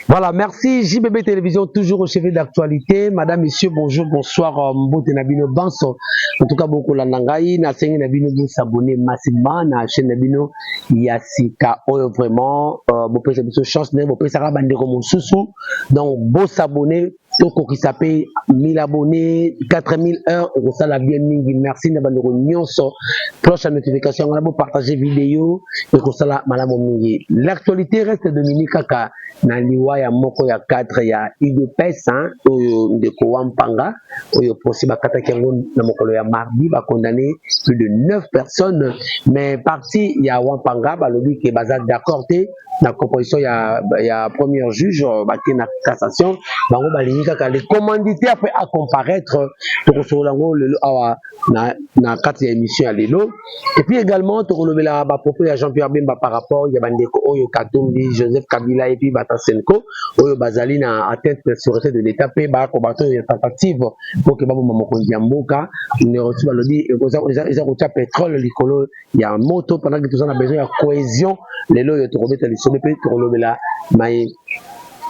Voilà, merci JBB Télévision, toujours au chef d'actualité. Madame, Messieurs, bonjour, bonsoir, Mbote Nabino Banso. En tout cas, beaucoup l'anangaï, na sengi Nabino, vous s'abonnez massivement na la chaîne Nabino Yasika. Oh, vraiment, vous pouvez faire chance, vous pouvez faire bande comme sous. Donc, vous s'abonnez. Toko qui s'appelle 1000 abonnés, 4000 heures, on ça la bien mingi. Merci de votre nyonso. Cloche à notification, on a beau partager vidéo et on ça la madame mingi. L'actualité reste Dominique Kaka na liwa ya moko ya 4 ya IDPS hein, de Wampanga, oyo procès bakata kengo na mokolo ya mardi ba condamné plus de 9 personnes mais parti ya Wampanga ba lobi ke baza d'accord té la composition il y a premier juge qui na cassation bango balingi kaka les commanditaires après à comparaître to kosolango lelo awa na kati ya émission ya lelo et puis également to kolobela ba propos ya Jean-Pierre Bemba par rapport ya bandeko oyo Katumbi Joseph Kabila et puis Batasenko oyo bazali na atteinte de sûreté de l'état pe ba combattre une tentative pour que babo mamokonzi ya mboka ne reçoit lodi ils ont pétrole likolo ya moto pendant que tout ça a besoin de cohésion lelo yo to kobeta lisolo pe to kolobela mai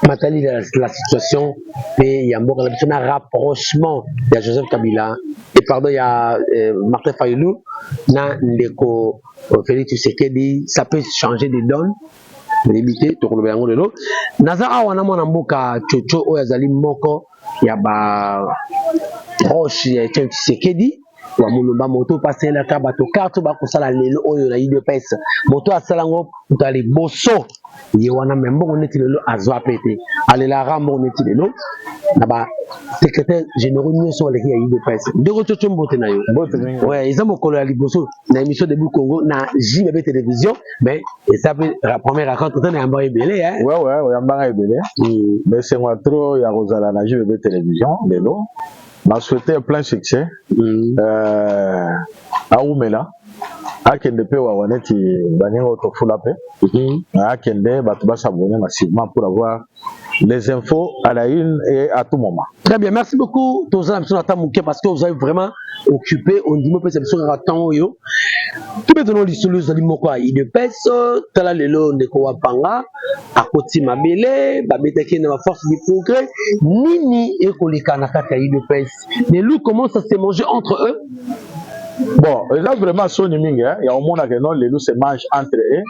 matali la situation et yamboka la besoin d'un rapprochement de Joseph Kabila et pardon il y a Martin Fayulu na ndeko Félix Tshisekedi ça peut changer de donne limité to kolobela ngo lelo nazara wana mwana mboka chocho oyo azali moko ya ba proche ya Tshisekedi wa mulumba moto passer la kabato carte ba kusala lelo oyo na IDPS moto asala ngo utali boso ye wana membo oneti lelo azwa pete alela rambo oneti lelo na ba secrétaire général nyonso aleki ya IDPS ndeko chocho mbote na yo ouais ils ont mokolo ya liboso na émission de Congo na JBB télévision mais ça peut la première raconte on est en ebele hein ouais yamba ebele mais c'est moi trop ya rozala na JBB télévision lelo m'a souhaité plein succès à Oumela akende pe wa waneti banengo to fula pe akende batu ba s'abonner massivement pour avoir les infos à la une et à tout moment. Très bien, merci beaucoup Toza parce que vous avez vraiment occupé on dit moi cette sur temps yo tout besoin de solution de moko il pèse tala lelo ndeko wa panga akoti mabele babetaki na force du progrès nini ekolika na kaka il pèse les loups commencent à se manger entre eux. Bon, là vraiment Sony mingi hein, il y a au monde que non les loups se mangent entre eux.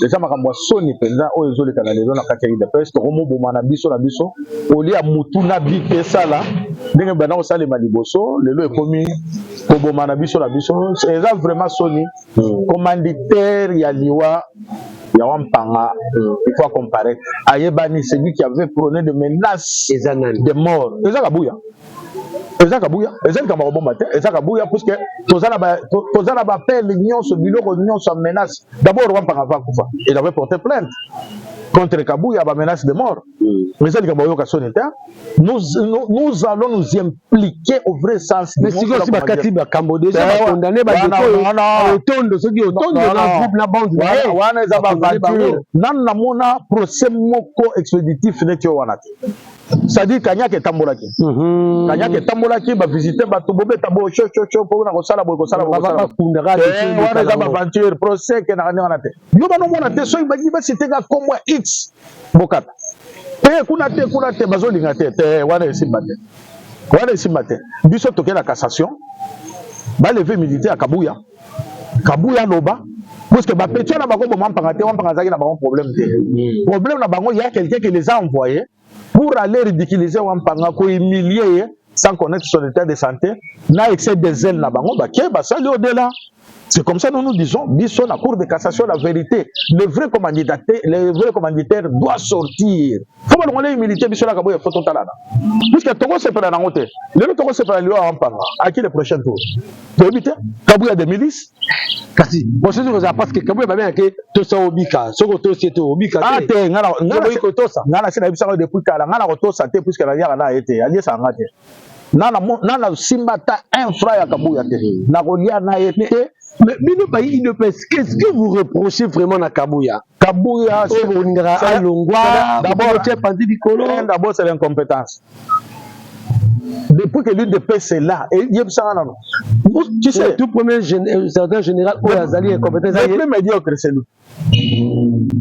Déjà makambo Sony penza o ezoli kana lelo na kati ya peste romo boma na biso au lia mutuna bike sala ndenge bana ko sala maliboso lelo ekomi ko boma na biso c'est là vraiment Sony commanditaire ya liwa ya Wampanga il faut comparer ayebani celui qui avait prôné de menaces de mort ezaka buya ezaka buya ezaka kama bomba te ezaka buya parce que tozala ba appel nyonso biloko nyonso menace d'abord Wampanga va kufa il avait porté plainte contre Kabuya ba menace de mort mais ça dit que boyoka soneta nous allons nous impliquer au vrai sens mais si aussi ba katiba kambo déjà ba condamné ba otondo soki otondo na groupe na bande wana za ba voiture nan na mona procès moko expéditif netio wana c'est-à-dire kanyake tambolaki kanyake tambolaki ba visiter ba to bobeta bo cho pour na kosala bo kosala wana za ba voiture procès ke na ngana te yo ba no mona te so ba diba sitenga comme X bokata kuna te bazolinga te wana esimba te biso toke la cassation ba lever militaire à Kabuya loba parce que ba pétion na bango Wampanga te Wampanga zaki na bango problème na bango il y a quelqu'un qui les a envoyés pour aller ridiculiser Wampanga ko humilier sans connaître son état de santé na excès de zèle na bango ba ke ba sali au-delà. C'est comme ça que nous disons, bisson la cour de cassation, la vérité. Le vrai commanditaire doit sortir. Il faut pas demander humilité, bisson la kaboya photo talana. Puisque Togo se prend en côté. Le Togo se prend en Wampanga. À qui le prochain tour? Tu habites Kabuya des milices? Kasi. Bon, c'est sûr parce que Kabuya va bien que tout ça obika. Ce que tout c'est obika. Ah, t'es ngala c'est la bisson depuis kala. Ngala roto santé puisque la yara na été. Allié ça ngate. Nana simbata un frère ya Kabuya te. Na rolia na été. Mais qu'est-ce que vous reprochez vraiment à Kabuya? Kabuya, c'est d'abord, c'est l'incompétence. Depuis que l'UDPS est là, et il y a ça, tu sais, le tout premier secrétaire général, le plus médiocre, c'est lui.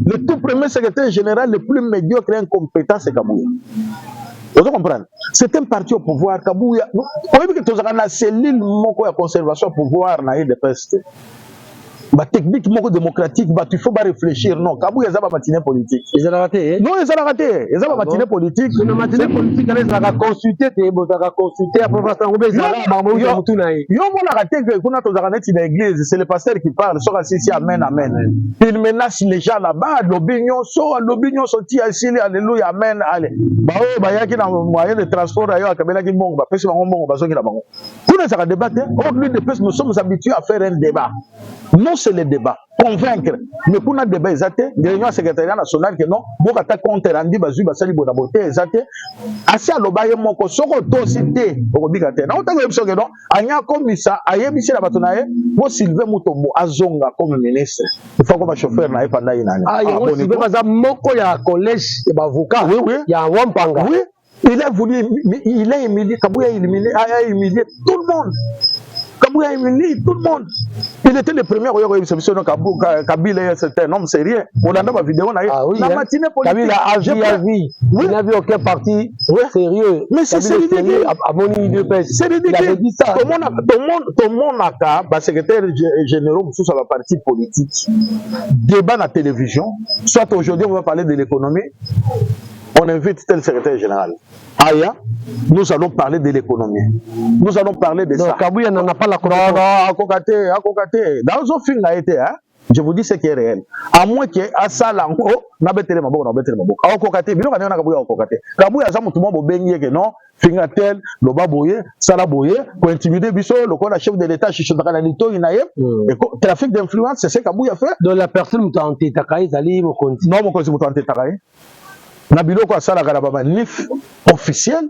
Le tout premier secrétaire général, le plus médiocre et incompétent, c'est Kabouya. Vous comprenez? C'est un parti au pouvoir. Kabouya, vous voyez que tu as la cellule de conservation au pouvoir dans l'UDPS. La technique démocratique, il faut pas réfléchir. Non, Kabouya, il y a une matinée politique. Ils ont raté. Non, ils ont raté. Ils ont une matinée politique. Une matinée politique, ils ont consulté. Ils ont consulté. Après, ils ont raté que quand on a dans l'église, c'est le pasteur qui parle. Soit assis, amen, amen. Il menace les gens là-bas. L'opinion sortit ici, alléluia, amen, allez. Bah, il y a qui dans le moyen de transport ailleurs, Kabila qui monte, parce que nous avons débattu. Nous sommes habitués à faire un débat. Non, c'est le débat. Convaincre. Mais pour notre débat, exacté, réunion secrétariat national que non, beaucoup de compte rendu, basu, basali, bonaboté, exacté. Assez à l'obaye, mon kosoko, tosité, au bigate. Non, t'as vu que non, anya comme ça, aye, bisi la batonaye, moi, Sylvain Moutombo, azonga comme ministre. Il faut qu'on va chauffeur, naïe, pendant une année. Ah, il y a moko, ya collège, avocat. Oui, oui. Il y a un wampanga. Oui. Il a voulu, il a humilié, Kabouya a humilié tout le monde. Kabouya a humilié tout le monde. Il était le premier à Kabila, c'était un homme sérieux. On a ma vidéo, la matinée politique. Kabila a vu. Il n'a vu aucun parti sérieux. Mais c'est ridicule. C'est ridicule. Tout le monde a secrétaire général sur la partie politique. Débat à la télévision. Soit aujourd'hui, on va parler de l'économie. On invite tel secrétaire général. Aya, nous allons parler de l'économie. Nous allons parler de ça. Kabouya n'en a pas la connaissance. Non, à Kokate. Dans un film, il a été, je vous dis ce qui est réel. À moins que à ça, là, n'a pas tellement bon, n'a pas tellement bon. À Kokate, bien qu'on a Kabouya à Kokate. Kabouya, ça, tout le monde béni que non, Fingatel, le Baboye, Salaboye, pour intimider Bisso, le corps chef de l'État, Chichotakana Nito, Inaye, trafic d'influence, c'est ce que Kabouya fait. Donc la personne m'a tenté Takaï, Zali, mon compte. Non, mon compte, m'a tenté Takaï. Nabilo kwa sala garababa nif officiel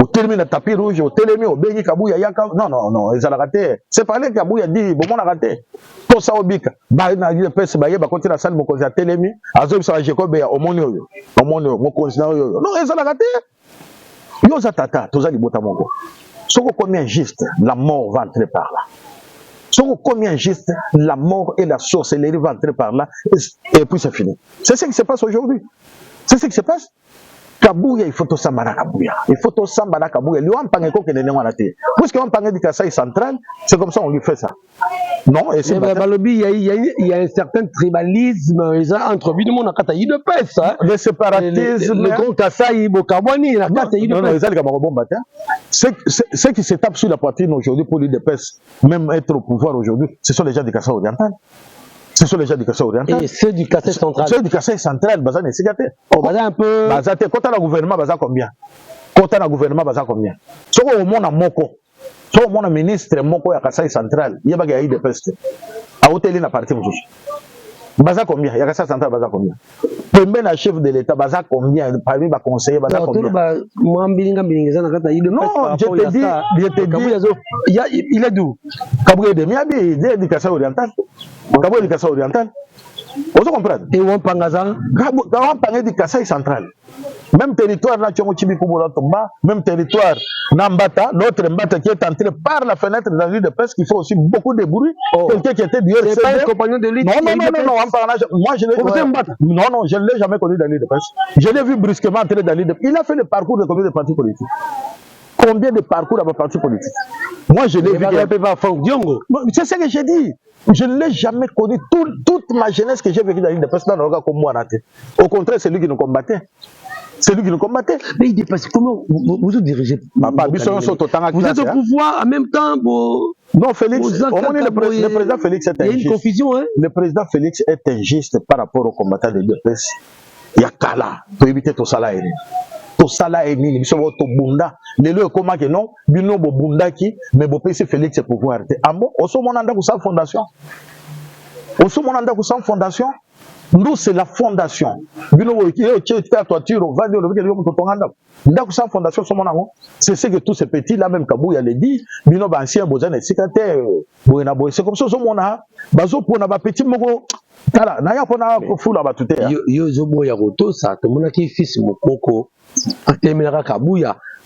au termine tapis rouge au télémi au bengi Kabouya yaka non ils ont raté c'est pas les Kabouya dit bon on a raté tout ça au bika ba na dit pèse ba yeba côté la salle mo konza télémi azo ça Jacob ya omoni oyo mo konza oyo non ils ont raté yo za tata to za libota moko soko combien juste la mort va entrer par là soko combien juste la mort et la sorcellerie va entrer par là et puis c'est fini c'est ce qui se passe aujourd'hui. C'est ce qui se passe. Kabouya, il faut tout ça, Kabouya. Il faut tout ça, Kabouya. Lui, on parle de l'énergie. Puisqu'on parle du Kassai central, c'est comme ça on lui fait ça. Non, et c'est il y a un certain tribalisme entre tout le monde à Kataï de Pes. Le séparatisme. Le grand Kassai, Bokabouani, la Kataï de Pes. Ceux qui se tapent sur la poitrine aujourd'hui pour lui de Pes, même être au pouvoir aujourd'hui, ce sont les gens du Kassai oriental. Ce sont les gens du Kassai oriental. Et ceux du Kassai central. Ceux du Kassai central, Bazan et Sigate. Oh, Bazan un peu. Bazan, quand on a le gouvernement, Bazan combien? Quand on a le gouvernement, Bazan combien? Si on a un moko, si on a un ministre, moko à Kassai central, il y a pas de peste. À hôtel, il y a parti. Bazan combien? Il y a Kassai central, Bazan combien? Premier chef de l'État, Bazan combien? Parmi les conseillers, Bazan combien? Non, je te dis, il est d'où? Kabouya de Miabi, il est du Kassai oriental. Kabouya du Kassai oriental. Vous comprenez? Et on Pangazan? On parle du Kassai central. Même territoire, même territoire, Nambata, l'autre Mbata qui est entré par la fenêtre dans l'île de Pes, qui fait aussi beaucoup de bruit. Quelqu'un qui était du RCD. C'est pas un compagnon de l'île. Non, moi je ne l'ai jamais connu dans l'île de Pes. Je l'ai vu brusquement entrer dans l'île de Pes. Il a fait le parcours de combien de partis politiques? Combien de parcours dans les partis politiques? Moi je l'ai vu. C'est ce que j'ai dit. Je ne l'ai jamais connu. Toute ma jeunesse que j'ai vécue dans l'île de Pes, dans le regard comme moi. Au contraire, c'est lui qui nous combattait. C'est lui qui nous combattait. Mais il dépasse comment vous dirigez? Vous êtes au pouvoir en même temps. Non, Félix, le président Félix est injuste. Il y a une confusion. Hein? Le président Félix est injuste par rapport aux combattants de l'UDPS. Il y a Kala pour éviter tout ça là. Tout ça là est nini. Biso to bunda. Les lieux comment que non. Bino bo bunda qui. Mais bo PC Félix est pouvoir. Amo. Oso monanda ku sa fondation. Oso monanda ku sa fondation. Nous, c'est la fondation. C'est ce que tous ces petits-là, même Kabouya le dit, c'est comme ça, petit mogo.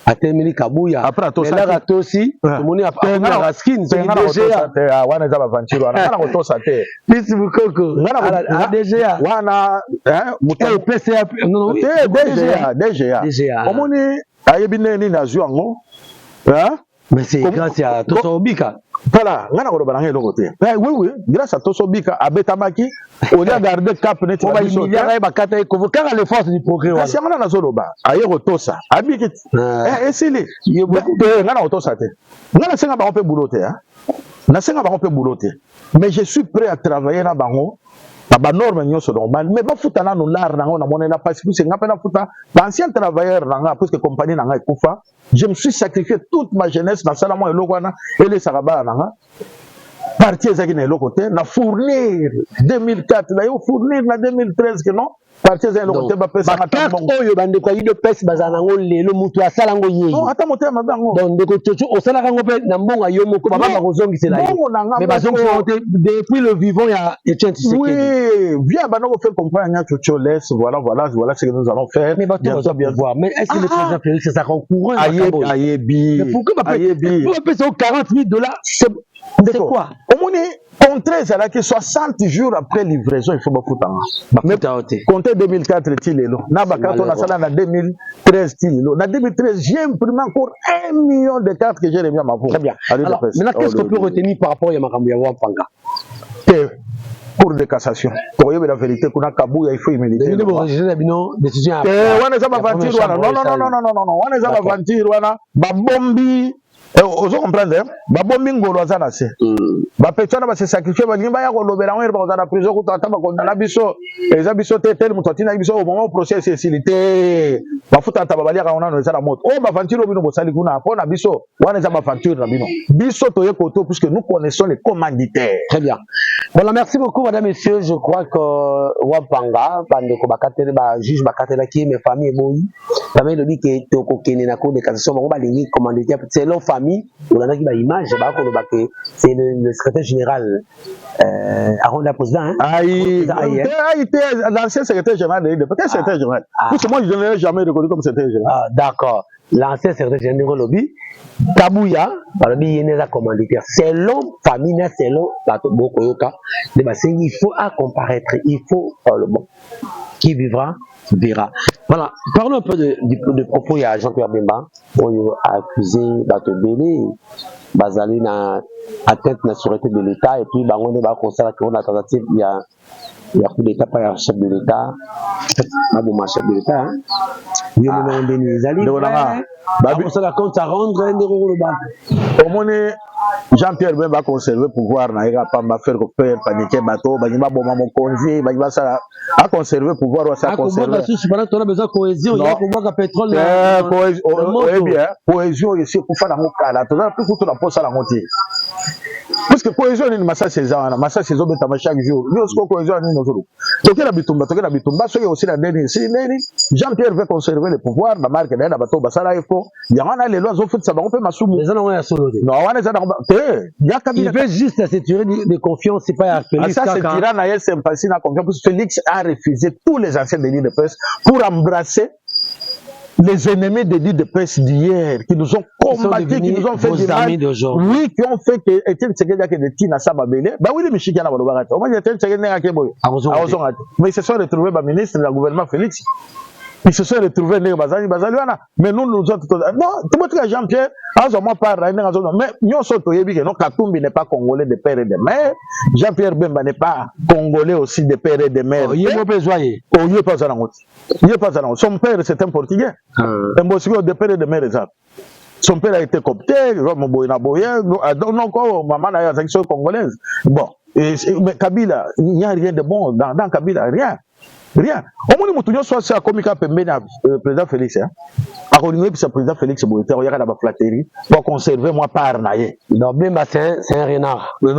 Atemeli Kabuya. Après tout ça. Là aussi, tout le monde a pas la skin. C'est DGA. Wana za aventure wana. Wana ko tosa te. Merci beaucoup. Wana DGA. Wana muto PCA. Non DGA. Omoni ayebine ni na zuango. Hein? Mais c'est grâce à Toso Bika. Voilà, ngana ko bananga eloko te. Oui, grâce à Toso Bika abetamaki, on a gardé cap net na biso. On va milliard ba kata ko car les forces du progrès. Kasi ngana na zoloba, ayeko tosa. Abiki. Esili. Ngana ko tosa te. Ngana senga ba on peut bouloter hein. Na senga ba on peut bouloter. Mais je suis prêt à travailler na bango. Ba norme nyonso normal mais ba futa na no lar na ngona monena parce que c'est ngapa na futa ba ancien travailleur na parce que compagnie na nga ekufa je me suis sacrifié toute ma jeunesse na sala mo eloko na ele saraba na nga parti ezaki na eloko te na fournir 2004 na yo fournir na 2013 que non parti ezaki eloko te ba pesa na tambo oyo bande kwa yido pesa bazana ngo lelo mutu asala ngo yeye non ata motema bango donc ndeko chocho osala ngo pe na mbonga yo moko baba ba kozongisela yo mais bazongisela te depuis le vivant ya Etienne Tshisekedi oui bien ba noko faire comprendre nya chocho laisse voilà ce que nous allons faire mais bientôt bien voir mais est-ce que le président Félix c'est ça concurrent ayebi pourquoi pas payer 40 000 $, c'est quoi au moins contrat ça que 60 jours après livraison il faut pas foutre mais compter 2004 tilelo na bakato na sala na 2013 tilelo na 2013 j'ai imprimé encore 1 million de cartes que j'ai remis à ma voix. Très bien. Alors maintenant qu'est-ce qu'on peut retenir par rapport à Makambo ya Wampanga? Cour de cassation. Pour y la vérité qu'on a Kabuya il faut humilité. Décision wana za aventure wana non wana za aventure wana ba bombi ozo comprendre ba bombi ngolo azana se ba petana ba se sacrifier ba limba ya ko lobera ngere ba kozana prison ko tata ba kondana biso eza biso te tel mutotina biso au moment procès facilité ba futa ta ba balia ka ona no ezala moto o ba aventure bino bosali kuna pona biso wana za ba aventure na bino biso to yekoto puisque nous connaissons les commanditaires. Très bien. Voilà, merci beaucoup madame messieurs, je crois que Wampanga bande ko bakatele ba juge bakatela ki mes familles boyi famille lobi ke to ko kene na cour de cassation ba ko ba lingi commanditaire c'est leur famille on a qui ba image ba ko ba que c'est le secrétaire général Aronda président l'ancien secrétaire général de peut-être secrétaire général parce que moi je ne l'ai jamais reconnu comme secrétaire général. Ah d'accord, l'ancien secrétaire général lobi Kabuya balobi yene la commanditaire selon famille na selon bato boko yoka de basengi il faut à comparaître il faut le bon qui vivra verra. Voilà, parlons un peu de propos à Jean-Pierre Bemba on a accusé bato belé bazali na atteinte na sûreté de l'État et puis bango ba constat que on a tentative il y a coup d'état par le chef de l'État ma chef de l'État il y a un bénézali on se la compte à rendre au moins Jean-Pierre Bemba conserver pouvoir na ira pas faire paniquer bateau ba nyima boma mon congé ba nyima ça a conserver pouvoir ou ça conserver pendant qu'on a besoin de cohésion il y a qu'on voit pétrole cohésion ici pour faire la mokala tout ça pour la poste à la moitié parce que cohésion ni massa saison na massa saison beta chaque jour nous ce cohésion ni nous tokela bitumba so aussi la dernière si neni Jean-Pierre veut conserver le pouvoir na marque na bateau basala ifo yangana les lois ofut ça ba on peut masumu les gens ont solo non wana ça il veut juste s'assurer de confiance c'est pas Félix ça c'est tirant na sympathie na confiance parce que Félix a refusé tous les anciens délits de presse pour embrasser les ennemis des dits de presse d'hier qui nous ont combattu, qui nous ont fait du mal, oui, qui ont fait que Etienne Tshisekedi a de Tina Sababele, bah oui, les Michigan à Balobarate. Au moins, Etienne Tshisekedi a Keboy. Mais ils se sont retrouvés, bah, ministre du gouvernement Félix. Ils se sont retrouvés, mais nous, nous autres, non, tout le monde, Jean-Pierre, moi, par mais nous sommes que non, Katumbi n'est pas congolais de père et de mère, Jean-Pierre Bemba n'est pas congolais aussi de père et de mère. Il est pas son père, c'est un Portugais. Un Bosco de père et de mère, son père a été coopté, maman a été congolaise. Bon, mais Kabila, il n'y a rien de bon dans Kabila, rien. Rien. Au moins, nous sommes soit comme le président Félix. A renouer puis le président Félix Boyete, il y a la flatterie pour conserver moi par naïe. Non, Bemba c'est un renard. Non,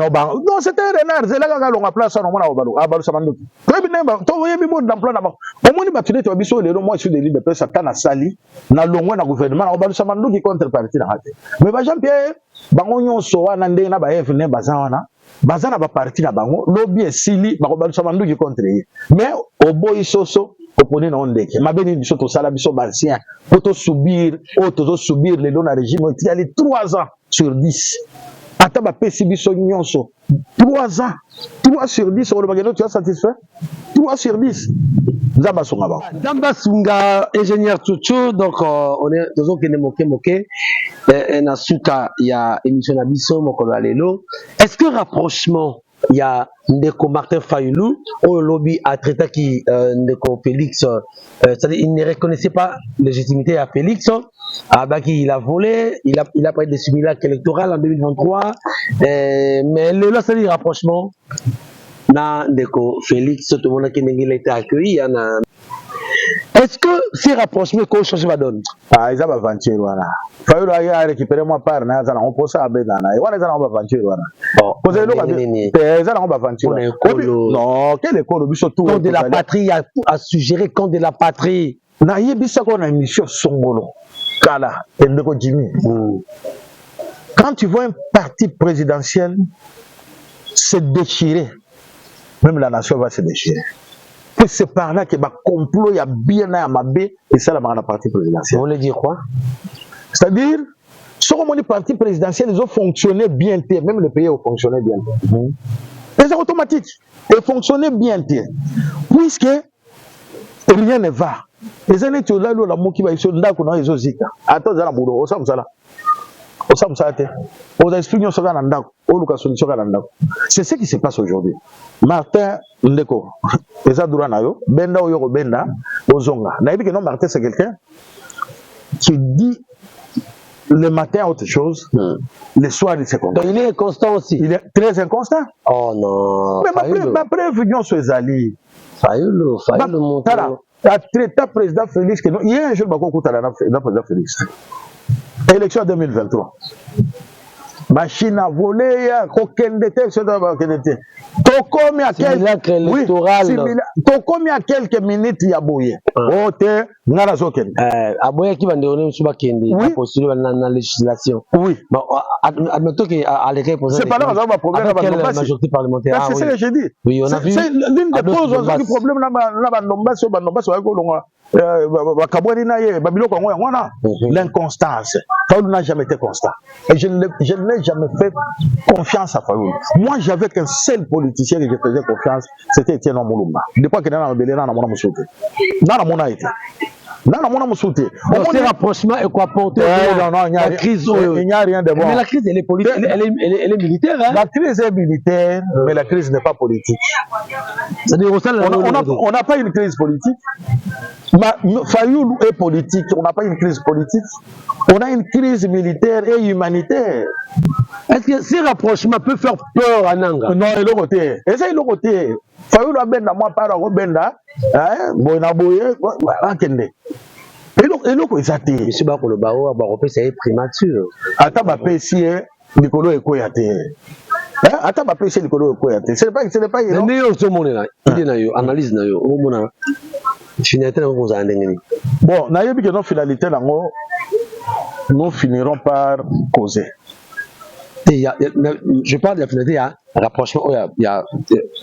c'est un renard. C'est là qu'on a place on a au Balo Samandou. Très bien, tu vois bien d'emploi là-bas. Au moins, tu as biso les moi sur des lignes de presse à Tana Sali, na longwa na gouvernement au Balo Samandou qui contrepartie na raté. Mais Jean-Pierre, bango nyonso wana ndenge na ba FN bazana. Bazana ba parti na bango lobby esili ba ko Balo Samandou qui contre. Mais au boy soso opponé na ondeke mabeni biso to sala biso basien pour subir auto subir les dons à régime il y a les 3 ans sur 10 ata ba pesi biso nyonso 3 ans 3 sur 10 on va tu as satisfait 3 sur 10 Zamba Sunga ba Zamba Sunga ingénieur Tchouchou donc on est toujours que moké na suka ya émission na biso mokolo lelo est-ce que rapprochement il y a Ndeko Martin Fayoulou au lobby a traité qui Ndeko Félix c'est-à-dire il ne reconnaissait pas légitimité à Félix il a volé il a pris des simulacres électoraux en 2023 mais là c'est le rapprochement na Ndeko Félix tout le monde qui n'a été accueilli est-ce que ces rapprochements qu'on change la donne ils ont aventure voilà Fayoulou a récupéré moi par na za on peut ça abedana et voilà ça on va aventure voilà cause le ça on va aventure non quel école biso tout quand de la patrie a suggéré quand de la patrie na yebisa ko na émission songolo kala et Ndeko Jimmy quand tu vois un parti présidentiel se déchirer même la nation va se déchirer. C'est par là que le complot y a bien à Mabé et ça la partie présidentielle. On veut dire quoi? C'est-à-dire, sur le parti présidentiel, ils ont fonctionné bien, même le pays a fonctionné bien. C'est automatique. Ils fonctionnaient bien, puisque rien ne va. Les années tu là la mot qui va ici là qu'on a les zika. Attends ça la boulot, au ça. C'est ce qui se passe aujourd'hui. Martin Ndeko, Benda Oyoko Benda, Ozonga. Non, Martin c'est quelqu'un qui dit le matin autre chose, le soir il se comprend. Il est constant aussi. Il est très inconstant. Oh non. Mais ma prévision sur les alliés. Fayoulou mon traité président Félix, il y a un jour qui a président Félix. Élection 2023. Machine à voler, à quelques minutes, il y a bouillé. Aboya qui va donner sur Bakendi, postuler dans la législation. Oui. Admettons qu'à l'école, c'est pas là qu'on a un problème avec la majorité parlementaire. C'est ce que j'ai dit. Oui, on a vu. C'est l'une des causes du problème l'inconstance. Fayoulou n'a jamais été constant. Et je n'ai jamais fait confiance à Fayoulou. Moi, j'avais qu'un seul politicien que je faisais confiance, c'était Etienne Moulumba. Depuis que Nana Mbele Nana Mona Moussouté. Nana Mona été. Nana Mona Moussouté. Ce rapprochement est quoi porter la crise? Il n'y a rien de bon. Mais la crise, elle est politique, elle est militaire. Hein? La crise est militaire, mais la crise n'est pas politique. On n'a pas une crise politique. Fayoulou est politique, on n'a pas une crise politique, on a une crise militaire et humanitaire. Est-ce que ces rapprochements peuvent faire peur à Nanga? Non, il est côté. Et c'est le côté. Fayoulou a benda moi par benda, bona boye, akende. Et le côté ça té. Monsieur Bakolo Bao, Baropé c'est prématuré. Ata ba pesier, Nikolo Ekoyate. Ata ba pesier Nikolo Ekoyate. Ce n'est pas il. Mais yo zo monela, idée na yo, analyse na yo, o mona. Finalité na ko za ndengeni. Bon, na yebi que nos finalités nango nous finirons par causer. Je parle de la finalité, il y a un rapprochement, il y a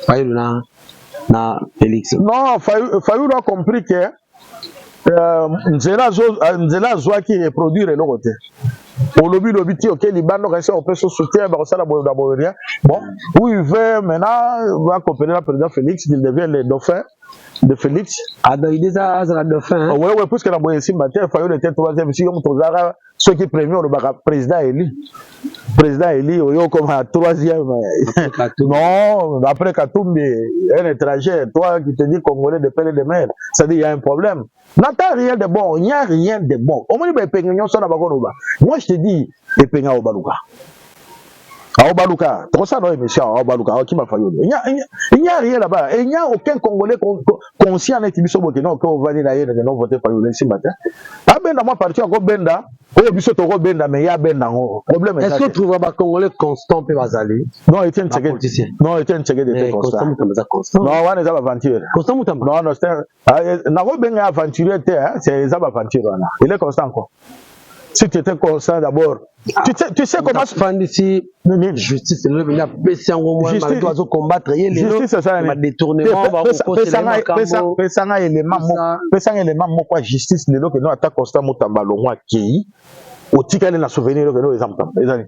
Fayoulou na Félix. Non, Fayoulou a compris que Nzela Zouaki est produit le côté. Au lobby ti ok Liban donc on peut se soutenir dans ça la bon où il veut maintenant va coopérer le président Félix il devient le dauphin de Félix. Ah ben il est à la dauphin. Oui puisque la boye ici matin Fayoulou était troisième si on tozara ceux qui premier le président élu comme à troisième. Non après Katumbi un étranger toi qui te dis congolais de père et de mère ça dit il y a un problème. N'attends rien de bon, il n'y a rien de bon. Au moins, moi, je te dis, les peignons au Balouka. Au Balouka, trop ça, non, monsieur, au Balouka, qui m'a fallu. Il n'y a rien là-bas. Il n'y a aucun Congolais conscient qui dit qu'on va dire d'ailleurs que nous votons par le ce matin. Ah ben, moi, parti encore Benda, Benda, mais il y a Benda. Problème est-ce que tu trouves un Congolais constant peut Bazali? Non, Etienne Tchèque. Non, Etienne Tchèque était constant. Non, on est aventureux. Constant ou non, non, c'est un aventureux, c'est les aventures. Il est constant quoi. Si tu étais constant d'abord, Tu sais comment ici justice c'est le venir baisser en gros malgré doit combattre justice c'est ça ma détournement va pesanga élément moko justice lelo que nous attaque constant Mutamba longwa ki otikale na souvenir que nous exemple ezali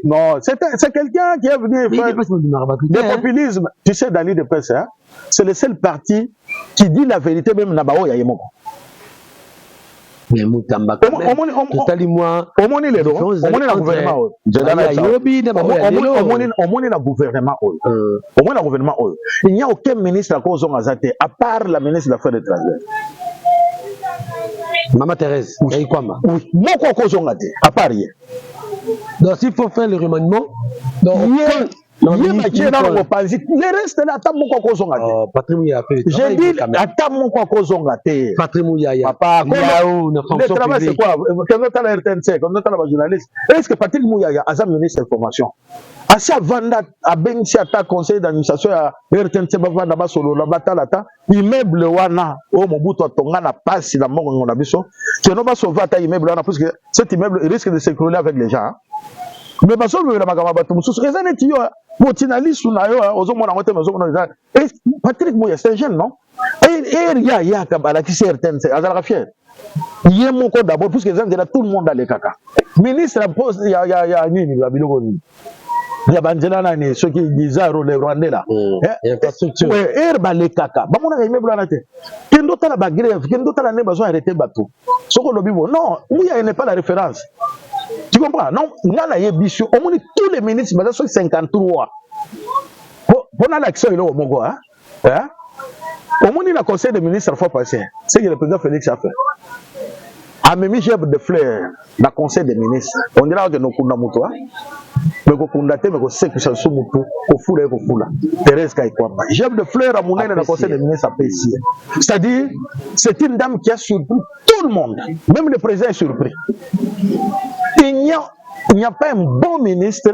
non c'est quelqu'un qui est venu faire le populisme tu sais dans l'île de presse hein c'est le seul parti qui dit la vérité même na bao ya yemoko mais Mutamba totali moi omoni le omoni na gouvernement omoni na gouvernement omoni na gouvernement il n'y a aucun ministre à cause ngazate à part la ministre des affaires étrangères Maman Thérèse oui moko cause ngate à part hier donc s'il faut faire le remaniement donc le reste là ta moko kozonga te Patrick a fait j'ai dit ata moko kozonga te Patrick Mouyaya papa le travail c'est quoi quand on a la RTNC quand on a la journaliste est-ce que Patrick Mouyaya a sa ministre d'information à sa vanda a bensi ata conseil d'administration à RTNC bavanda ba solo la batalata immeuble wana o mobutu atonga na passe na mongo na biso que no ba sauver ata immeuble wana parce que cet immeuble risque de s'écrouler avec les gens mais parce que la magama bato mususu ezane tiyo motinalisu na yo ozomona ngote mazomona et Patrick Moya c'est un jeune non et ya kabala qui certaine c'est azala fier yé moko d'abord puisque les gens tout le monde a les caca ministre pose ya nini ba biloko ni ya banjela nani ceux qui bizarre les rwandais là infrastructure ba les caca ba mona ka immeuble na te kendo tala ba grève kendo tala ne besoin arrêter bateau soko lobi bon non Moya n'est pas la référence. Tu comprends? Non, là, il y a tous les ministres, mais sont 53. Pour l'action, il est au Mongo. Au moins, il a conseil des ministres fois passé. C'est que le président Félix a fait. A même chef de fleurs, dans le conseil des ministres. On dirait que nous avons un mais qu'on condamne, mais qu'on sait que c'est un sous-moutou, qu'on fout et qu'on fout là. Thérèse Kaikwamba. Chef de fleurs à mon dans le conseil des ministres à Pessie. C'est-à-dire, c'est une dame qui a surpris tout le monde. Même le président est surpris. Il n'y a pas un bon ministre,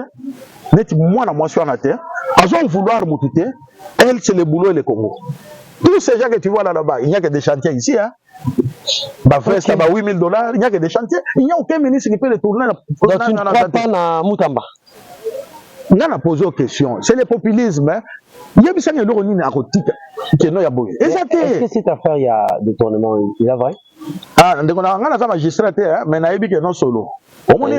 moi la moisson à terre, à vouloir m'outer, elle c'est le boulot et le Congo. Tous ces gens que tu vois là-bas, il n'y a que des chantiers ici, hein. Bah, frère, ça va $8 000, il n'y a que des chantiers, il n'y a aucun ministre qui peut les tourner. Donc tu ne crois pas dans Mutamba? On a posé aux questions, c'est le populisme, hein. Il y a besoin de l'euro narcotique qui est non. Est-ce que cette affaire, il y a détournement, il est vrai? Ah, on a un magistrat, mais il y a non solo. Au moins,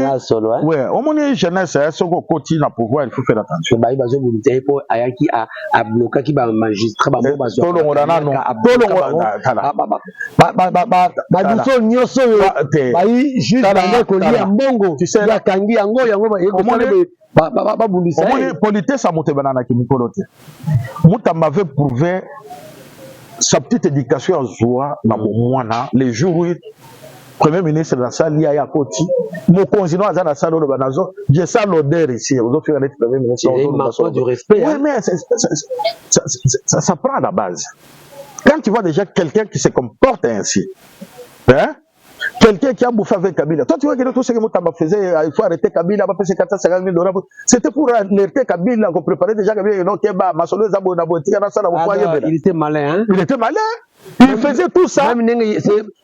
jeunesse, ce qu'on continue à pouvoir, il faut faire attention. Il y a Ayaki a bloqué qui va magistrat. M'avait prouvé sa petite éducation à Zoua, les jours où Premier ministre de la salle, il y a Koti, mon conjoint à la salle de Banazo, j'ai ça l'odeur ici, vous offrez le Premier ministre. Il manque du respect. Oui, mais ça prend la base. Quand tu vois déjà quelqu'un qui se comporte ainsi, hein? Quelqu'un qui a bouffé avec Kabila. Toi, tu vois que tout ce que Mutamba faisait, il faut arrêter Kabila, va payer 450 000 $. C'était pour alerter Kabila, qu'on préparait déjà Kabila, et non, il était malin, hein? Il était malin. Il faisait tout ça. Même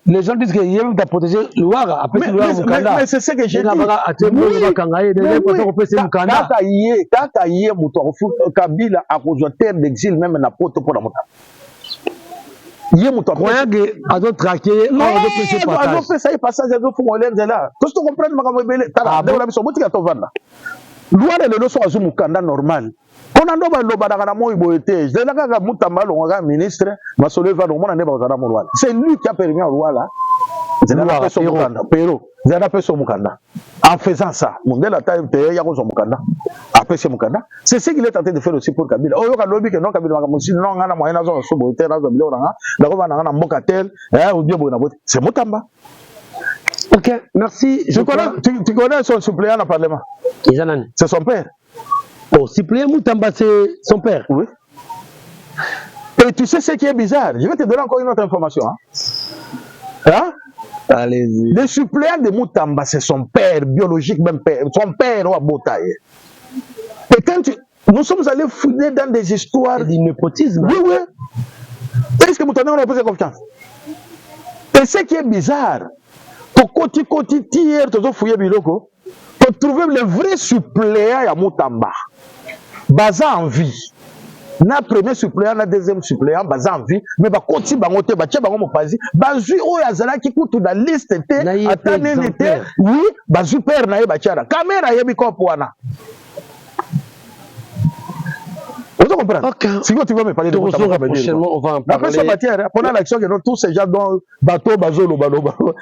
les gens disent qu'il aime protéger Louara. Mais c'est ce que j'ai dit. Kabila a rejoint terre d'exil, même na poto pour la montagne. Il y a mon temps. À d'autres traqués, à d'autres ça y passage, à d'autres mollets là. Tout ce qu'on comprend, ma mission, Louara le leçon à Zumukanda normal. On a un ministre, c'est lui qui a permis à Louala. En faisant ça, c'est ce qu'il est tenté de faire aussi pour Kabila. C'est Mutamba. Ok, merci. Tu connais son suppléant au Parlement? C'est son père. Oh, suppléant Mutamba, c'est son père. Oui. Et tu sais ce qui est bizarre? Je vais te donner encore une autre information. Hein? Allez-y. Le suppléant de Mutamba, c'est son père, biologique, même père. Son père au Botaï. Et quand nous sommes allés fouiller dans des histoires. Du népotisme. Oui, oui. Est-ce que Mutamba a posé confiance? Et ce qui est bizarre, Koti tiers tozo fouiller biloko pour trouver le vrai suppléant ya Mutamba baza en vie na premier suppléant na deuxième suppléant baza en vie mais ba koti bango te ba tia bango mopazi bazui oyo azalaki kutu na liste te atanene te oui bazui père na ye ba tia na caméra yebi kopo wana. Vous comprenez? Okay. Si tu vas me parler de prochainement, on va en parler. Après ça, pendant l'action, tous ces gens dont bateau, bazolo,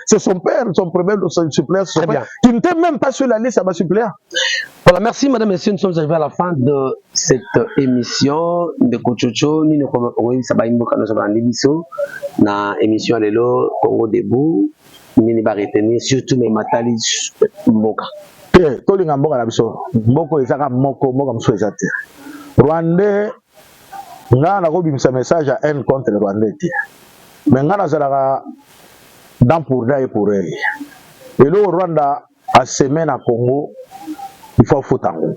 c'est son père, son premier suppléant, son père, qui n'était même pas sur la liste à ma suppléant. Voilà, merci madame, messieurs, nous sommes arrivés à la fin de cette émission de Kochocho. Nous avons émission, na émission Lelo, Congo debout, nous va retenir surtout mes matali Mboka. Tolinga Mboka na biso, Mboko ezaka moko mso ezate. Rwandais, nga na kobimisa message à haine contre le Rwandais. Mais nga nazalaka dans pour da et pour elle. Et le Rwanda a semé na Congo, il faut foutango.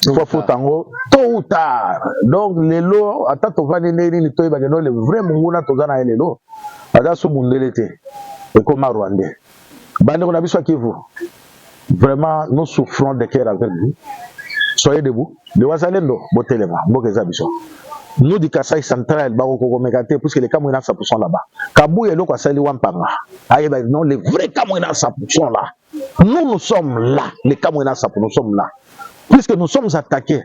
Il faut foutango tôt ou tard. Donc les lots, attends va ni toi le vrai munguna tozana et les lots. Ada so mundelete. Et comme Rwandais. Bande on a besoin qui vous. Vraiment nous souffrons de cœur avec vous. Soyez debout. Le Wazalendo, Botelema, Bokezabiso. Nous, du Kassai central, Baroko Megate, puisque les Camerounais 100% là-bas. Kabou et l'Oko Sali Wampanga. Non, les vrais Camerounais 100% là. Nous sommes là. Les Camerounais 100%, nous sommes là. Puisque nous sommes attaqués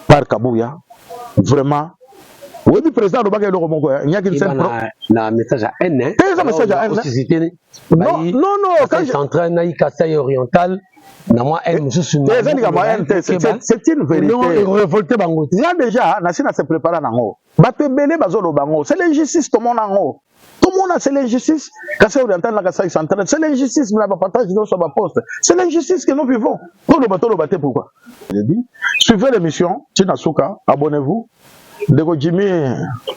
par Kabouya, vraiment. Oui, le président de Bagay Loromongo, il y a qu'une seule message à haine. C'est un message à haine. Non, quand j'entraîne Naï Kassai oriental. C'est une vérité. Il y a déjà, Nassina s'est préparé en haut. C'est l'injustice, tout le monde en haut. Tout le monde, c'est l'injustice. C'est l'injustice, mais la partage sur ma poste. C'est l'injustice que nous vivons. Tout le bateau, pourquoi? Suivez l'émission, Tinasuka, abonnez-vous. Dego Jimmy,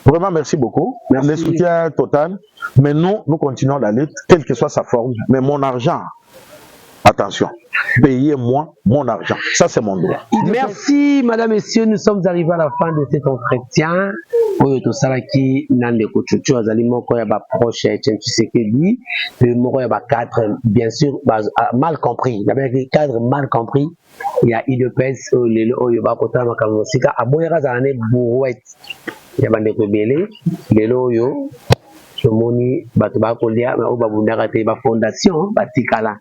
vraiment merci beaucoup. Merci. Le soutien total. Mais nous continuons la lutte, quelle que soit sa forme. Mais mon argent, attention, payez-moi mon argent. Ça, c'est mon droit. Merci, madame, messieurs. Nous sommes arrivés à la fin de cet entretien. Oyo Salaki, Nande Kochuchu, Azalimo, Koyaba proche, Tshisekedi, le Moroyaba 4, bien sûr, mal compris. Il y avait des cadres mal compris. Il y a IDPS, le Oyoba Kota Makamosika, à Boyera Zane, Bourouette. Il y a Bande Kobele, le Loyo. Moni batuba kolia ba babundaka te ba fondation batikala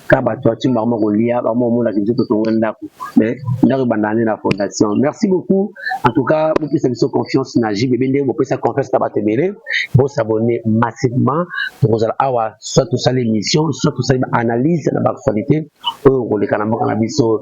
ka batwati marmo kolia ba momo la kinzo to wenda mais ndako bandane na fondation. Merci beaucoup en tout cas vous pouvez faire confiance na JBBD vous pouvez faire confiance à batebele vous s'abonner massivement pour avoir soit tout ça l'émission soit tout ça analyse la actualité ou les kanamoko na biso